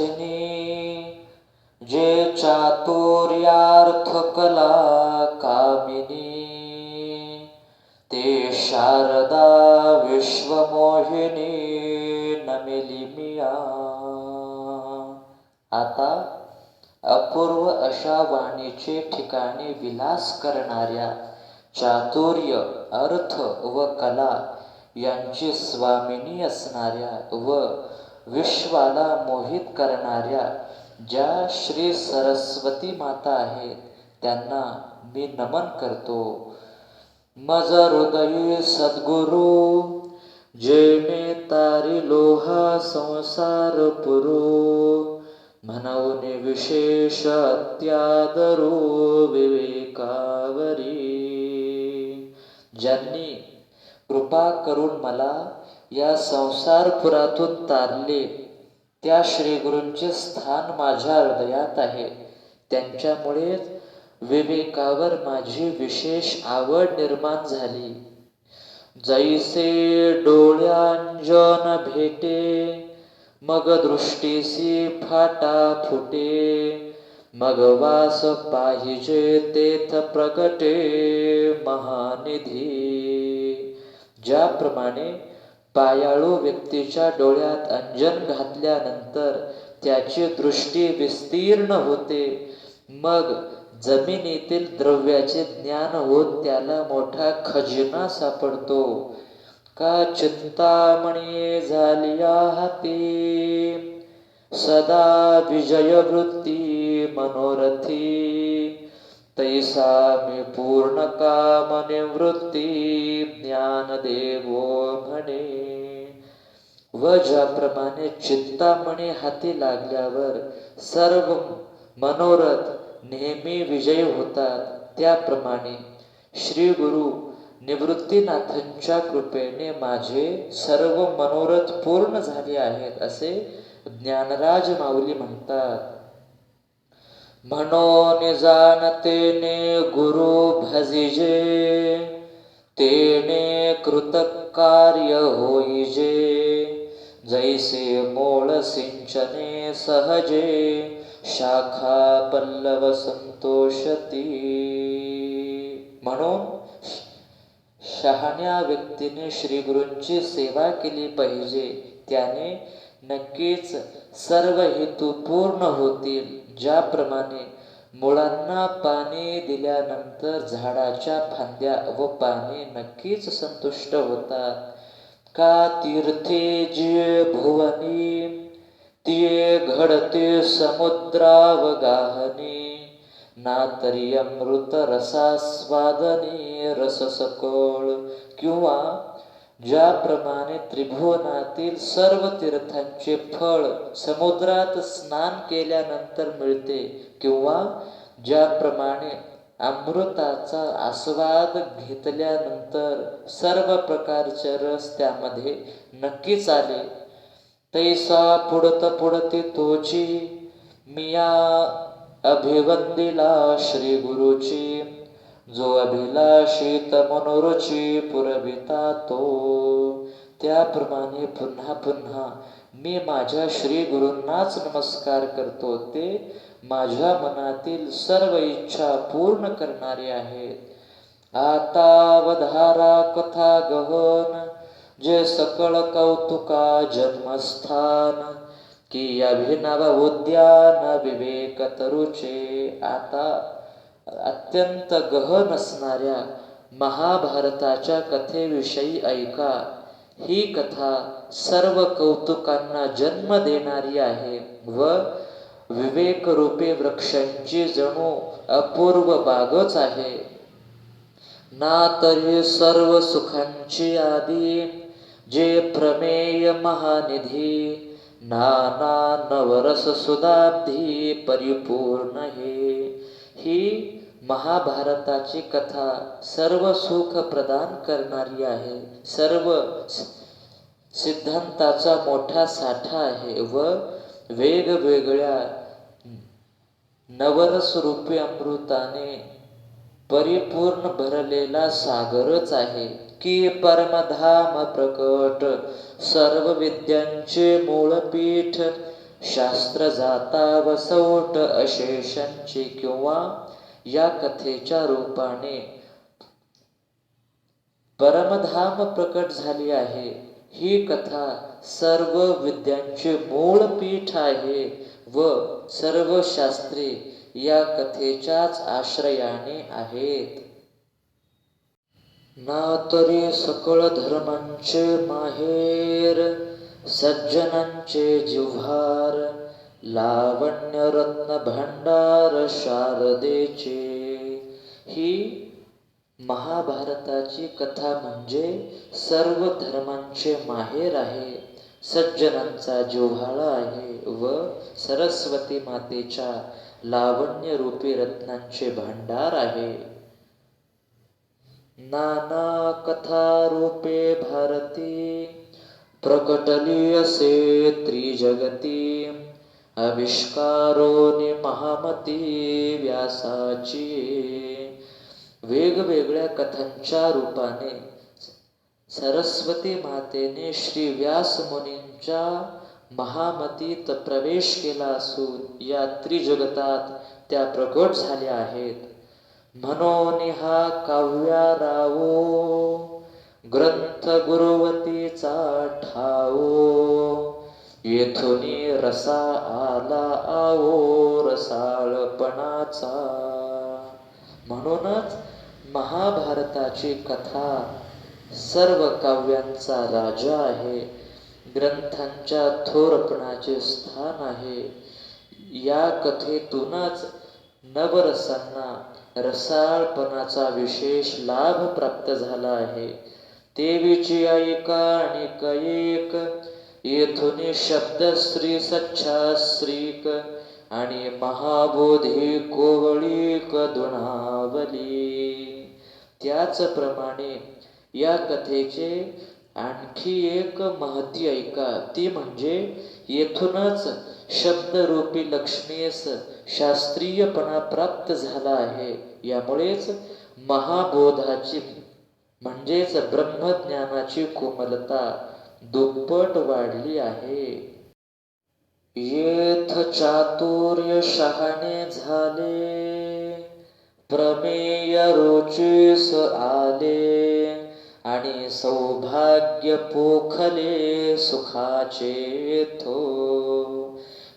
हासिनी, जे चातुर्यार्थ कला कामिनी, ते शारदा विश्वमोहिनी नमिली मिया. आता अपूर्व अशा वाणीचे ठिकाणी विलास करणाऱ्या, चातुर्य, अर्थ व कला यांची स्वामिनी असणाऱ्या व विश्वाला मोहित करणाऱ्या ज्या श्री सरस्वती माता आहेत त्यांना मी नमन करतो. मज हृदयी सद्गुरु, जेणे तारिलोहा संसार पुरो, म्हणून विशेष अत्यादरो विवेकावरी. ज्यांनी कृपा करून मला या संसारपुरातून तारले त्या श्रीगुरूंचे स्थान माझ्या हृदयात आहे. त्यांच्यामुळेच विवेकावर माझी विशेष आवड निर्माण झाली. जैसे डोळ्यांजन भेटे, मग दृष्टीसी फाटा फुटे, मग वास पाहिजे तेथ प्रगटे महानिधी. ज्याप्रमाणे पायाळू व्यक्तीच्या डोळ्यात अंजन घातल्यानंतर त्याची दृष्टी विस्तीर्ण होते, मग जमिनीतील द्रव्याचे ज्ञान होत त्याला मोठा खजिना सापडतो. का चिंतामणी झालिया हाती, सदा विजयवृत्ती मनोरथी, तैसा मी पूर्ण काम निवृत्ती ज्ञानदेवो म्हणे. व ज्याप्रमाणे चिंतामणी हाती लागल्यावर सर्व मनोरथ नेहमी विजयी होतात, त्याप्रमाणे श्री गुरु निवृत्तीनाथांच्या कृपेने माझे सर्व मनोरथ पूर्ण झाले आहेत असे ज्ञानराज माऊली म्हणतात. म्हणून जाणतेने गुरु भजिजे, तेने कृतकार्य होईजे, जैसे मूळ सिंचने सहजे, शाखा पल्लव संतोषती. म्हणून शहाण्या व्यक्तीने श्रीगुरूंची सेवा केली पाहिजे. त्याने नक्कीच सर्व हेतू पूर्ण होतील. ज्याप्रमाणे मुळांना पाणी दिल्यानंतर झाडाच्या फांद्या व पाने नक्कीच संतुष्ट होतात. का तीर्थे जे भुवनी, तिये घडते समुद्रावगाहनी, ना तरी अमृत रसास्वादनी रससकोळ. किंवा ज्याप्रमाणे त्रिभुवनातील सर्व तीर्थांचे फळ समुद्रात स्नान केल्यानंतर मिळते, किंवा ज्याप्रमाणे अमृताचा आस्वाद घेतल्यानंतर सर्व प्रकारचे रस त्यामध्ये नक्कीच आले, तैसा पुढती तोची मिया अभिवंदिला श्री गुरुची, जो अभिलाषित मनोरुची पुरविता तो. त्याप्रमाणे पुन्हा पुन्हा मी माझ्या श्री गुरूंनाच नमस्कार करतो. ते माझ्या मनातील सर्व इच्छा पूर्ण करणारे आहेत. आता वधारा कथा गहन, जे सकळ कौतुका जन्मस्थान, की अभिनव उद्यान विवेक तरुचे. आता अत्यंत गहन असणाऱ्या महाभारताच्या कथेविषयी ऐका. ही कथा सर्व कौतुकांना जन्म देणारी आहे व विवेकरूपी वृक्षांची जणू अपूर्व बागच आहे. ना तरी सर्व सुखांची आदी, जे प्रमेय महानिधी, नाना नवरस सुधाब्धी परिपूर्ण हे. ही महाभारताची कथा सर्व सुख प्रदान करणारी आहे. सर्व सिद्धांताचा मोठा साठा आहे व वेगवेगळ्या नवरसरूपी अमृताने परिपूर्ण भरलेला सागरच आहे. की परमधाम प्रकट सर्व विद्यांचे मूळपीठ, शास्त्र जाता वसवट अशेषांची किंवा या कथेच्या रूपाने परमधाम प्रकट झाली आहे. ही कथा सर्व विद्यांचे मूळ पीठ आहे व सर्व शास्त्रे या कथेच्याच आश्रयाने आहेत. ना तरी सकळ धर्मांचे माहेर, सज्जनांचे जिव्हार, लावण्य रत्न भांडार शारदेचे. ही महाभारताची कथा म्हणजे सर्व धर्मांचे माहेर आहे, सज्जनांचा जिव्हाळा आहे व सरस्वती मातेच्या लावण्य रूपी रत्नांचे भांडार आहे. नाना कथा रूपे भारती, प्रकटली असे त्रिजगती, आविष्कारोनी महामती व्यासाची. वेगवेगळ्या कथांच्या रूपाने सरस्वती मातेने श्री व्यास मुनींच्या महामतीत प्रवेश केला असून या त्रिजगतात त्या प्रकट झाल्या आहेत. म्हणून हा काव्यारावो ग्रंथ गुरुवतीचा ठावो, येथुनी रसा आला आवो रसाळपणाचा. म्हणूनच महाभारताची कथा सर्व काव्यांचा राजा आहे, ग्रंथांच्या थोरपणाचे स्थान आहे. या कथेतूनच नवरसांना रसाळपणाचा विशेष लाभ प्राप्त झाला आहे. देवीची ऐका अनेक एक, येथून शब्द श्री सच्छाश्रीक आणि महाबोधी कोवळीक दुणावली. त्याचप्रमाणे या कथेचे आणखी एक महती ऐका, ती म्हणजे येथूनच शब्दरूपी लक्ष्मीस शास्त्रीयपणा प्राप्त झाला आहे. यामुळेच महाबोधाची म्हणजेच ब्रह्मज्ञानाची कोमलता दुप्पट वाढली आहे. येथ चातुर्य शहाणे झाले, प्रमेय रुचीस आले, आणि सौभाग्य पोखले सुखाचे थो.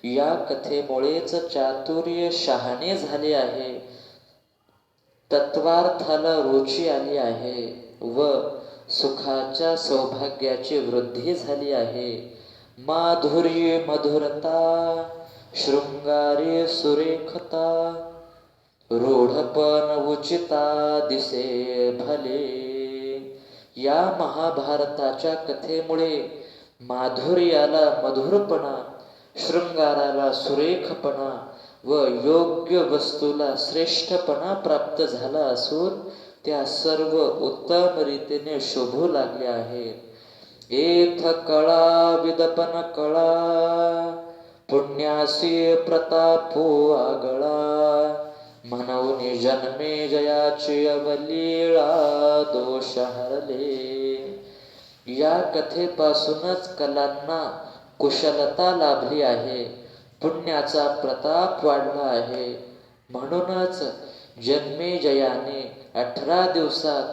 या कथेमुळेच चातुर्य शहाणे झाले आहे, तत्वार्थाला रुची आली आहे व सुखाच्या सौभाग्याची वृद्धी झाली आहे. माधुर्य मधुरता, शृंगारी सुरेखता, रूढपण उचिता दिसे भले. या महाभारताच्या कथेमुळे माधुर्याला मधुरपणा, शृंगाराला सुरेखपणा व योग्य वस्तूला श्रेष्ठपणा प्राप्त झाला असून त्या सर्व उत्तम रीतीने शोभू लागल्या आहेत. येथ कळा विदपन कळा, पुण्यासी प्रतापो आगळा, म्हणून जन्मे जयाची अवलीळा दोष हरले. या कथेपासूनच कलांना कुशलता लाभली आहे, पुण्याचा प्रताप वाढला आहे. म्हणूनच जन्मेजयाने 18 दिवसात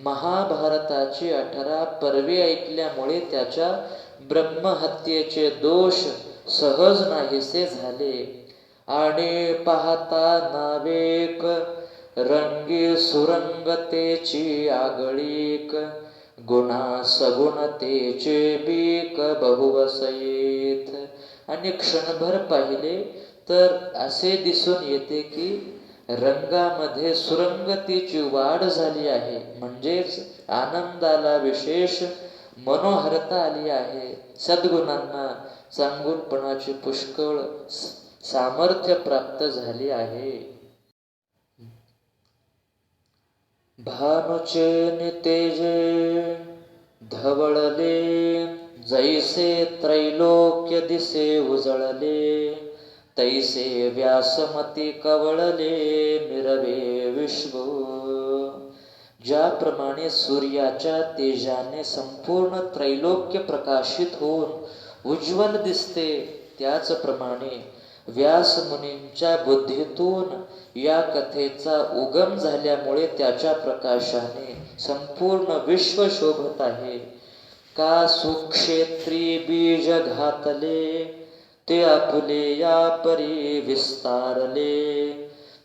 महाभारताची 18 पर्वे ऐकल्यामुळे त्याच्या ब्रह्महत्येचे दोष सहज नाहीसे झाले. आणि पाहता नावेक, रंगी सुरंगतेची आगळीक, गुणा सगुणतेचे बीक बहुवसयेत. आणि क्षणभर पाहिले तर असे दिसून येते की रंगामध्ये सुरंगतेची वाढ झाली आहे, म्हणजेच आनंदाला विशेष मनोहरता आली आहे. सद्गुणांना चांगुलपणाची पुष्कळ सामर्थ्य प्राप्त झाले आहे. भानुचे नितेजे धवळले, जैसे त्रैलोक्य दिसे उजळले, तैसे व्यासमती कवळले मिरवे विश्व. ज्याप्रमाणे सूर्याच्या तेजाने संपूर्ण त्रैलोक्य प्रकाशित होऊन उज्ज्वल दिसते, त्याचप्रमाणे व्यासमुनींच्या बुद्धीतून या कथेचा उगम झाल्यामुळे त्याच्या प्रकाशाने संपूर्ण विश्व शोभत आहे. का सुक्षेत्री बीज घातले, ते आपुले या परी विस्तारले.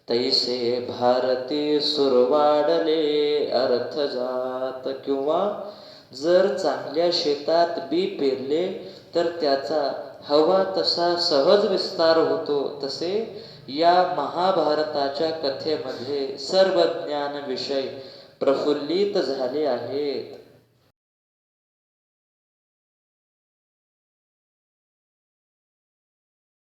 तैसे भारती सुरवाडले अर्थ जात. किंवा जर चांगल्या शेतात बी पेरले तर त्याचा हवा तसा सहज विस्तार होतो, तसे या महाभारताच्या कथेमध्ये सर्व ज्ञान विषय प्रफुल्लित झाले आहेत.